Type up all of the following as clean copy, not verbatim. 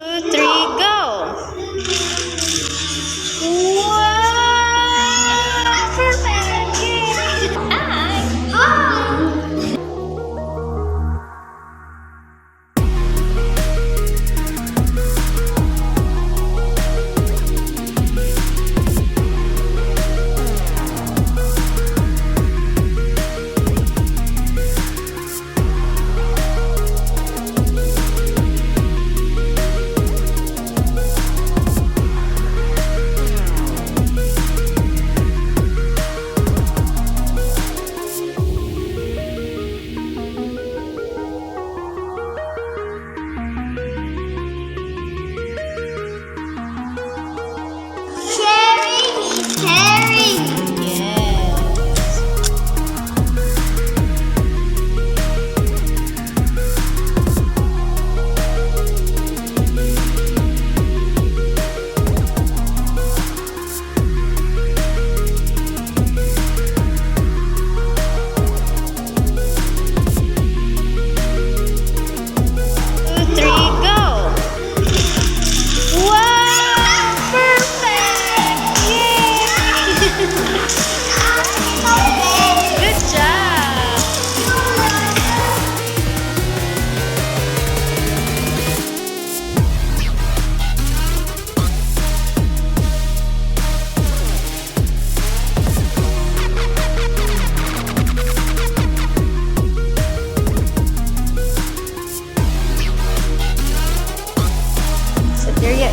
2, 3, go! Wow! Perfect! Yay! Hi!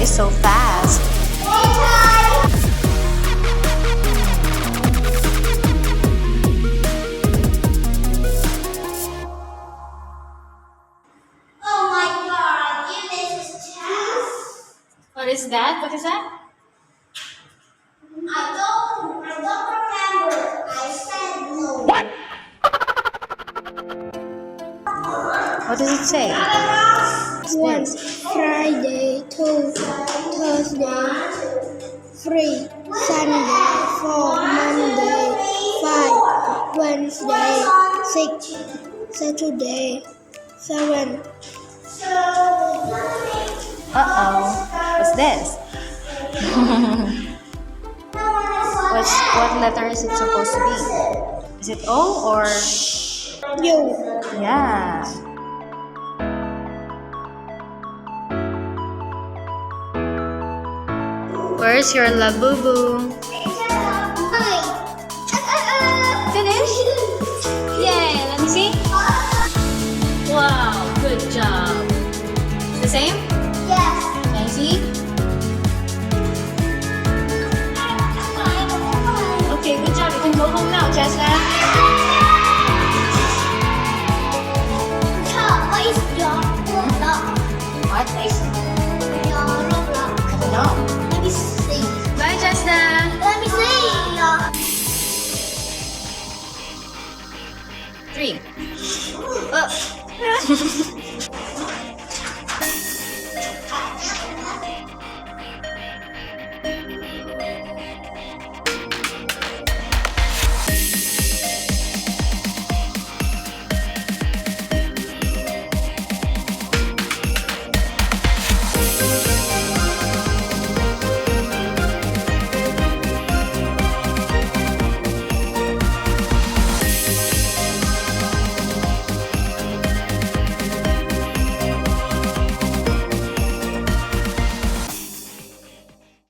Is so fast. Oh my God, this is chess. What is that? What is that? I don't remember. I said no. What does it say? One, Friday, 2, Thursday, 3, Sunday, 4, Monday, 5, Wednesday, 6, Saturday, 7. Uh-oh. What's this? What letter is it supposed to be? Is it O or? U. Yeah. Where's your labubu? Finish? Yay! Let me see. Wow! Good job. The same? Yes. Can you see? Okay, good job. You can go home now, Jessica. What is your roadblock? What? Your roadblock. No. Let me see. Bye, Jessica. Let me see. 3.